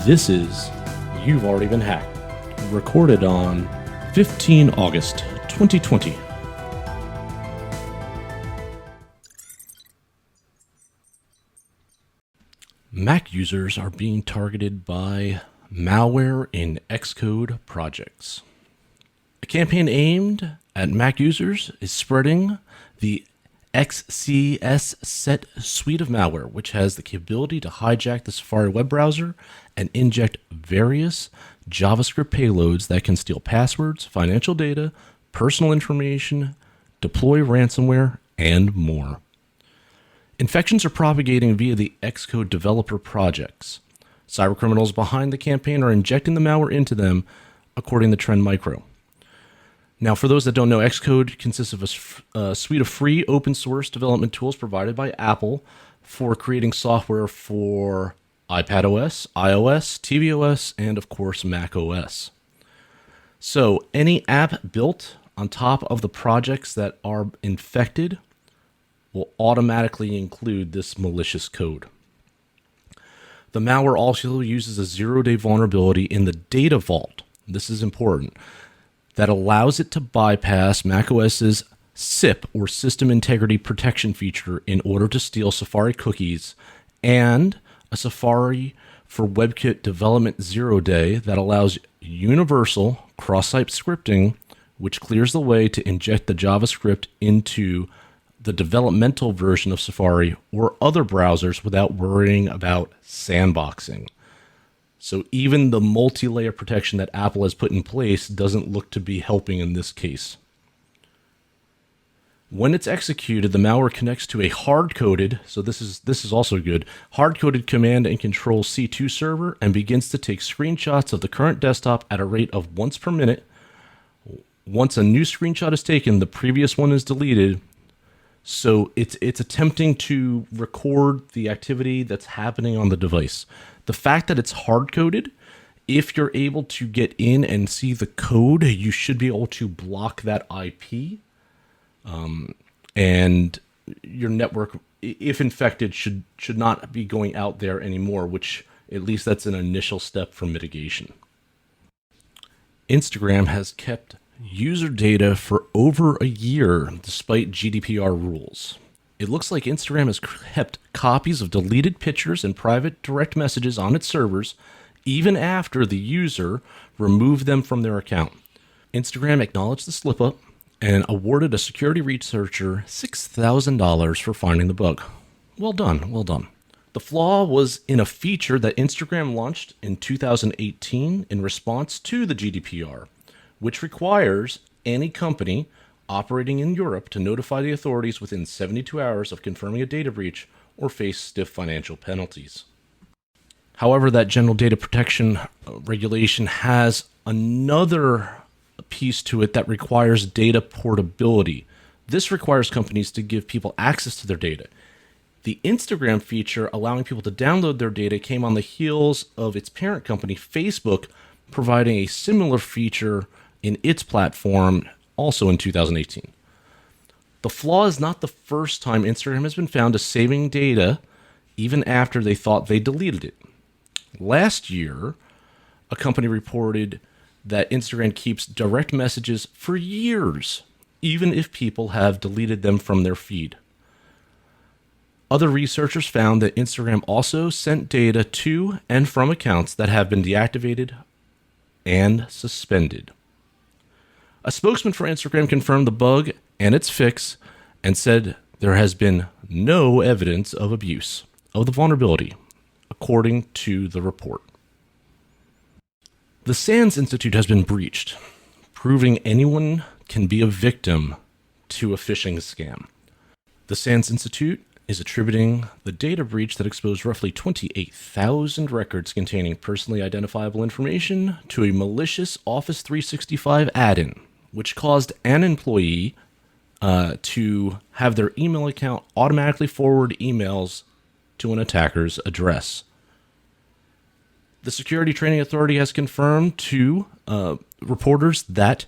This is You've Already Been Hacked, recorded on 15 August 2020. Mac users are being targeted by malware in Xcode projects. A campaign aimed at Mac users is spreading the XCS set suite of malware, which has the capability to hijack the Safari web browser and inject various JavaScript payloads that can steal passwords, financial data, personal information, deploy ransomware, and more. Infections are propagating via the Xcode developer projects. Cybercriminals behind the campaign are injecting the malware into them, according to Trend Micro. Now, for those that don't know, Xcode consists of a suite of free open source development tools provided by Apple for creating software for iPadOS, iOS, tvOS, and of course Mac OS. So any app built on top of the projects that are infected will automatically include this malicious code. The malware also uses a zero-day vulnerability in the data vault. This is important. That allows it to bypass macOS's SIP, or System Integrity Protection feature, in order to steal Safari cookies, and a Safari for WebKit development zero-day that allows universal cross-site scripting, which clears the way to inject the JavaScript into the developmental version of Safari or other browsers without worrying about sandboxing. So even the multi-layer protection that Apple has put in place doesn't look to be helping in this case. When it's executed, the malware connects to a hard-coded, so this is also good, hard-coded command and control C2 server and begins to take screenshots of the current desktop at a rate of once per minute. Once a new screenshot is taken, the previous one is deleted. So it's attempting to record the activity that's happening on the device. The fact that it's hard-coded, if you're able to get in and see the code, you should be able to block that IP. And your network, if infected, should not be going out there anymore, which at least that's an initial step for mitigation. Instagram has kept user data for over a year despite GDPR rules. It looks like Instagram has kept copies of deleted pictures and private direct messages on its servers even after the user removed them from their account. Instagram acknowledged the slip-up and awarded a security researcher $6,000 for finding the bug. Well done, well done. The flaw was in a feature that Instagram launched in 2018 in response to the GDPR, which requires any company operating in Europe to notify the authorities within 72 hours of confirming a data breach or face stiff financial penalties. However, that general data protection regulation has another piece to it that requires data portability. This requires companies to give people access to their data. The Instagram feature allowing people to download their data came on the heels of its parent company, Facebook, providing a similar feature in its platform also in 2018. The flaw is not the first time Instagram has been found as saving data even after they thought they deleted it. Last year, a company reported that Instagram keeps direct messages for years, even if people have deleted them from their feed. Other researchers found that Instagram also sent data to and from accounts that have been deactivated and suspended. A spokesman for Instagram confirmed the bug and its fix and said there has been no evidence of abuse of the vulnerability, according to the report. The SANS Institute has been breached, proving anyone can be a victim to a phishing scam. The SANS Institute is attributing the data breach that exposed roughly 28,000 records containing personally identifiable information to a malicious Office 365 add-in, which caused an employee to have their email account automatically forward emails to an attacker's address. The Security Training Authority has confirmed to reporters that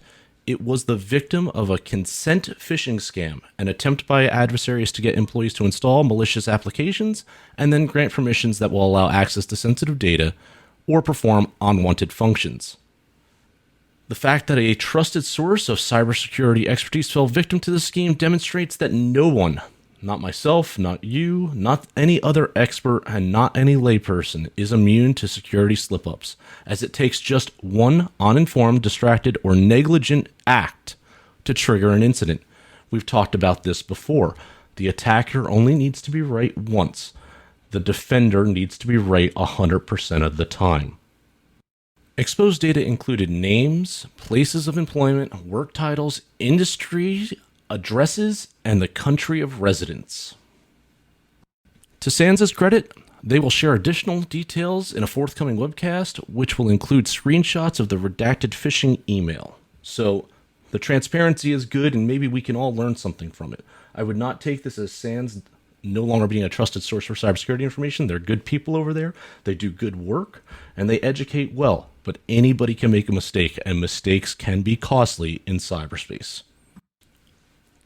it was the victim of a consent phishing scam, an attempt by adversaries to get employees to install malicious applications and then grant permissions that will allow access to sensitive data or perform unwanted functions. The fact that a trusted source of cybersecurity expertise fell victim to the scheme demonstrates that no one, not myself, not you, not any other expert, and not any layperson, is immune to security slip-ups, as it takes just one uninformed, distracted, or negligent act to trigger an incident. We've talked about this before. The attacker only needs to be right once. The defender needs to be right 100% of the time. Exposed data included names, places of employment, work titles, industry, addresses, and the country of residence. To SANS' credit, they will share additional details in a forthcoming webcast, which will include screenshots of the redacted phishing email. So the transparency is good, and maybe we can all learn something from it. I would not take this as SANS no longer being a trusted source for cybersecurity information. They're good people over there. They do good work, and they educate well. But anybody can make a mistake, and mistakes can be costly in cyberspace.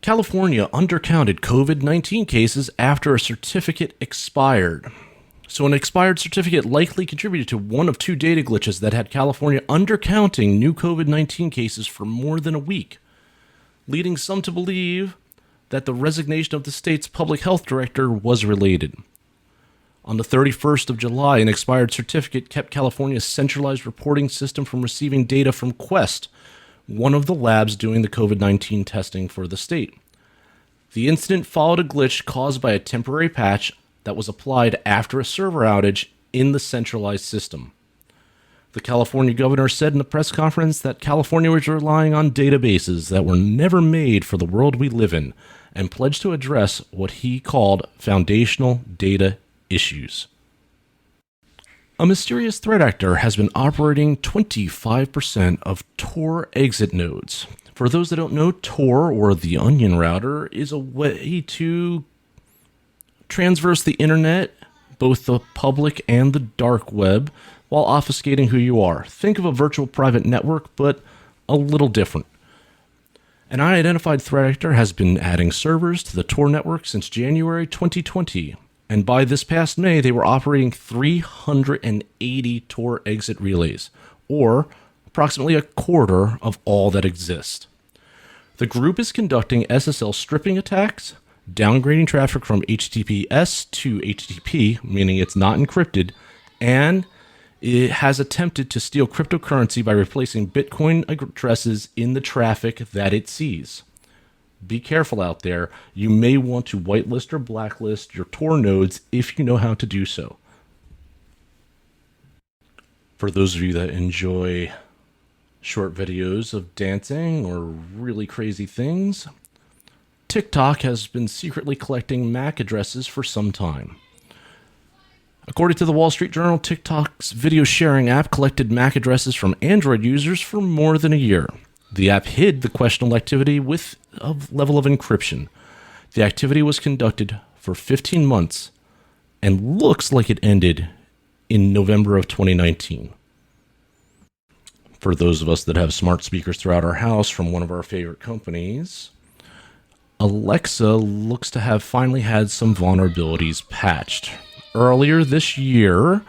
California undercounted COVID-19 cases after a certificate expired. So an expired certificate likely contributed to one of two data glitches that had California undercounting new COVID-19 cases for more than a week, leading some to believe that the resignation of the state's public health director was related. On the 31st of July, an expired certificate kept California's centralized reporting system from receiving data from Quest, one of the labs doing the COVID-19 testing for the state. The incident followed a glitch caused by a temporary patch that was applied after a server outage in the centralized system. The California governor said in a press conference that California was relying on databases that were never made for the world we live in, and pledged to address what he called foundational data issues. A mysterious threat actor has been operating 25% of Tor exit nodes. For those that don't know, Tor, or the Onion Router, is a way to transverse the internet, both the public and the dark web, while obfuscating who you are. Think of a virtual private network, but a little different. An unidentified threat actor has been adding servers to the Tor network since January 2020. And by this past May, they were operating 380 Tor exit relays, or approximately a quarter of all that exist. The group is conducting SSL stripping attacks, downgrading traffic from HTTPS to HTTP, meaning it's not encrypted, and it has attempted to steal cryptocurrency by replacing Bitcoin addresses in the traffic that it sees. Be careful out there. You may want to whitelist or blacklist your Tor nodes if you know how to do so. For those of you that enjoy short videos of dancing or really crazy things, TikTok has been secretly collecting MAC addresses for some time. According to the Wall Street Journal, TikTok's video sharing app collected MAC addresses from Android users for more than a year. The app hid the questionable activity with a level of encryption. The activity was conducted for 15 months and looks like it ended in November of 2019. For those of us that have smart speakers throughout our house from one of our favorite companies, Alexa looks to have finally had some vulnerabilities patched. Earlier this year,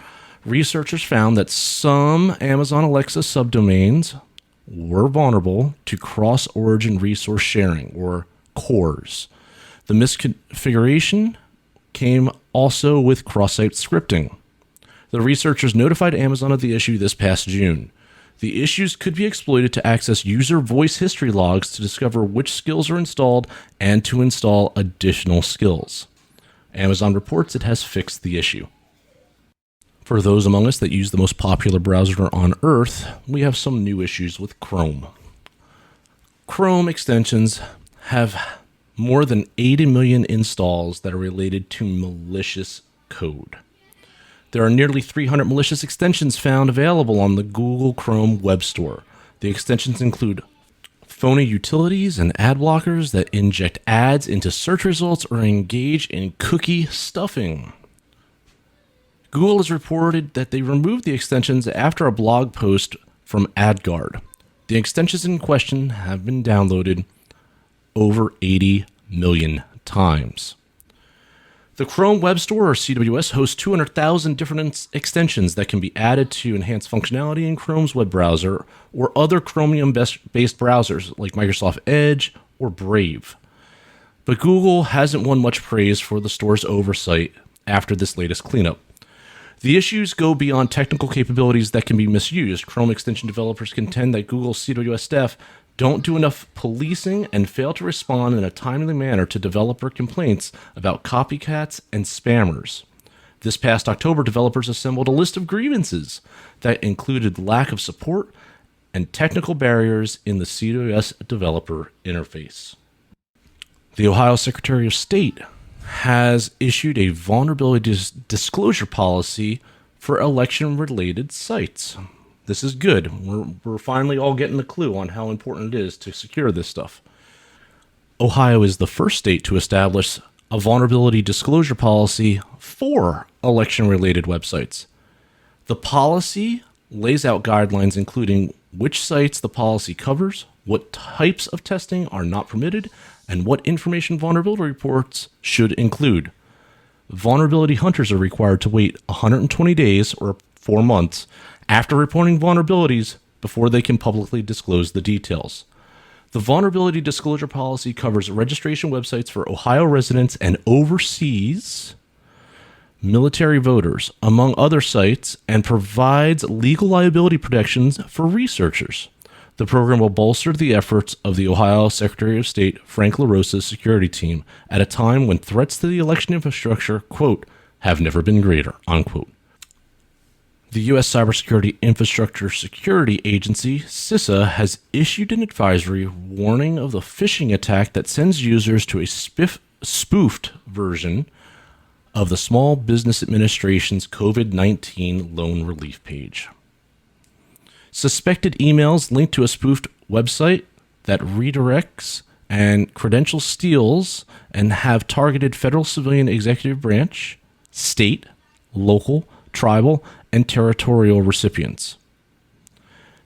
researchers found that some Amazon Alexa subdomains were vulnerable to cross-origin resource sharing, or CORS. The misconfiguration came also with cross-site scripting. The researchers notified Amazon of the issue this past June. The issues could be exploited to access user voice history logs to discover which skills are installed and to install additional skills. Amazon reports it has fixed the issue. For those among us that use the most popular browser on Earth, we have some new issues with Chrome. Chrome extensions have more than 80 million installs that are related to malicious code. There are nearly 300 malicious extensions found available on the Google Chrome Web Store. The extensions include phony utilities and ad blockers that inject ads into search results or engage in cookie stuffing. Google has reported that they removed the extensions after a blog post from AdGuard. The extensions in question have been downloaded over 80 million times. The Chrome Web Store, or CWS, hosts 200,000 different extensions that can be added to enhance functionality in Chrome's web browser or other Chromium-based browsers like Microsoft Edge or Brave. But Google hasn't won much praise for the store's oversight after this latest cleanup. The issues go beyond technical capabilities that can be misused. Chrome extension developers contend that Google's CWS staff don't do enough policing and fail to respond in a timely manner to developer complaints about copycats and spammers. This past October, developers assembled a list of grievances that included lack of support and technical barriers in the CWS developer interface. The Ohio Secretary of State has issued a vulnerability disclosure policy for election-related sites. This is good. We're finally all getting a clue on how important it is to secure this stuff. Ohio is the first state to establish a vulnerability disclosure policy for election-related websites. The policy lays out guidelines including which sites the policy covers, what types of testing are not permitted, and what information vulnerability reports should include. Vulnerability hunters are required to wait 120 days or 4 months after reporting vulnerabilities before they can publicly disclose the details. The vulnerability disclosure policy covers registration websites for Ohio residents and overseas military voters, among other sites, and provides legal liability protections for researchers. The program will bolster the efforts of the Ohio Secretary of State Frank LaRosa's security team at a time when threats to the election infrastructure, quote, have never been greater, unquote. The U.S. Cybersecurity Infrastructure Security Agency, CISA, has issued an advisory warning of the phishing attack that sends users to a spoofed version of the Small Business Administration's COVID-19 loan relief page. Suspected emails linked to a spoofed website that redirects and credential steals and have targeted federal civilian executive branch, state, local, tribal, and territorial recipients.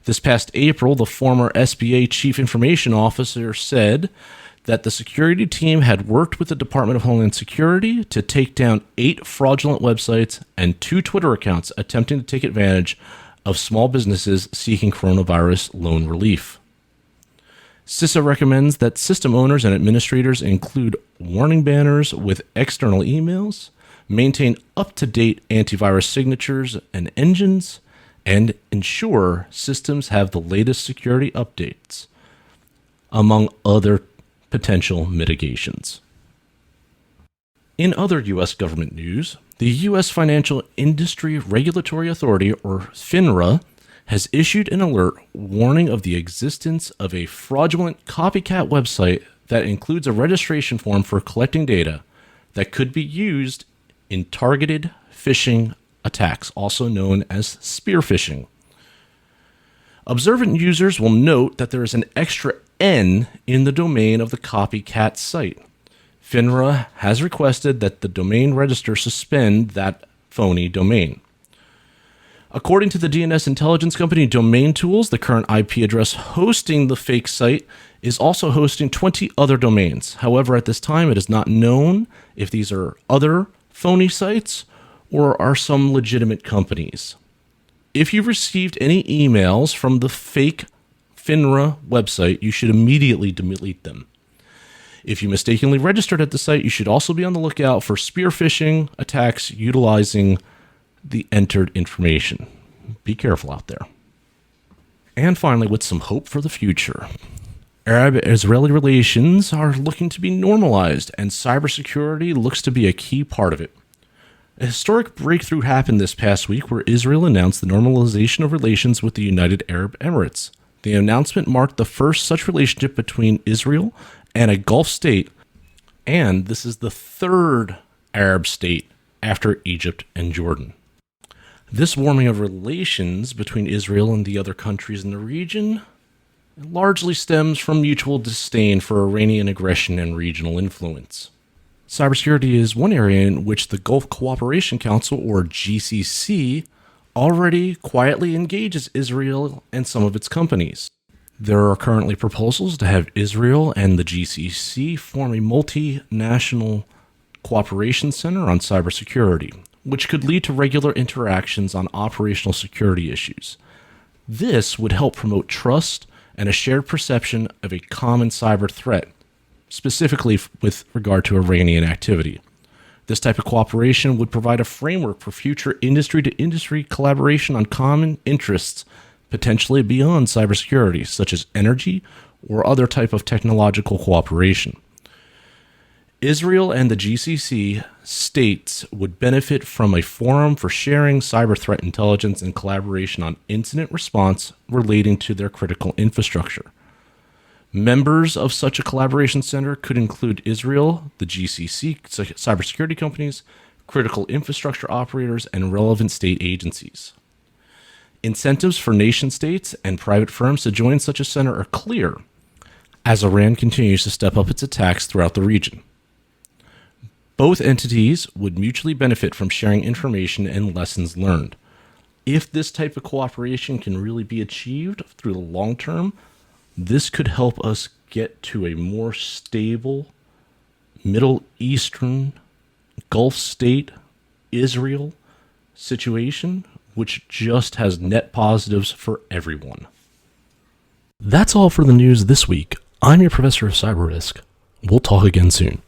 This past April, the former SBA Chief Information Officer said that the security team had worked with the Department of Homeland Security to take down 8 fraudulent websites and 2 Twitter accounts attempting to take advantage of small businesses seeking coronavirus loan relief. CISA recommends that system owners and administrators include warning banners with external emails, maintain up-to-date antivirus signatures and engines, and ensure systems have the latest security updates, among other potential mitigations. In other U.S. government news, the U.S. Financial Industry Regulatory Authority, or FINRA, has issued an alert warning of the existence of a fraudulent copycat website that includes a registration form for collecting data that could be used in targeted phishing attacks, also known as spear phishing. Observant users will note that there is an extra N in the domain of the copycat site. FINRA has requested that the domain register suspend that phony domain. According to the DNS intelligence company Domain Tools, the current IP address hosting the fake site is also hosting 20 other domains. However, at this time, it is not known if these are other phony sites or are some legitimate companies. If you've received any emails from the fake FINRA website, you should immediately delete them. If you mistakenly registered at the site, you should also be on the lookout for spear phishing attacks utilizing the entered information. Be careful out there. And finally, with some hope for the future, Arab-Israeli relations are looking to be normalized, and cybersecurity looks to be a key part of it. A historic breakthrough happened this past week where Israel announced the normalization of relations with the United Arab Emirates. The announcement marked the first such relationship between Israel and a Gulf state, and this is the third Arab state after Egypt and Jordan. This warming of relations between Israel and the other countries in the region largely stems from mutual disdain for Iranian aggression and regional influence. Cybersecurity is one area in which the Gulf Cooperation Council, or GCC, already quietly engages Israel and some of its companies. There are currently proposals to have Israel and the GCC form a multinational Cooperation Center on Cybersecurity, which could lead to regular interactions on operational security issues. This would help promote trust and a shared perception of a common cyber threat, specifically with regard to Iranian activity. This type of cooperation would provide a framework for future industry-to-industry collaboration on common interests, potentially beyond cybersecurity, such as energy or other type of technological cooperation. Israel and the GCC states would benefit from a forum for sharing cyber threat intelligence and collaboration on incident response relating to their critical infrastructure. Members of such a collaboration center could include Israel, the GCC cybersecurity companies, critical infrastructure operators, and relevant state agencies. Incentives for nation states and private firms to join such a center are clear, as Iran continues to step up its attacks throughout the region. Both entities would mutually benefit from sharing information and lessons learned. If this type of cooperation can really be achieved through the long term, this could help us get to a more stable Middle Eastern, Gulf state, Israel situation, which just has net positives for everyone. That's all for the news this week. I'm your professor of cyber risk. We'll talk again soon.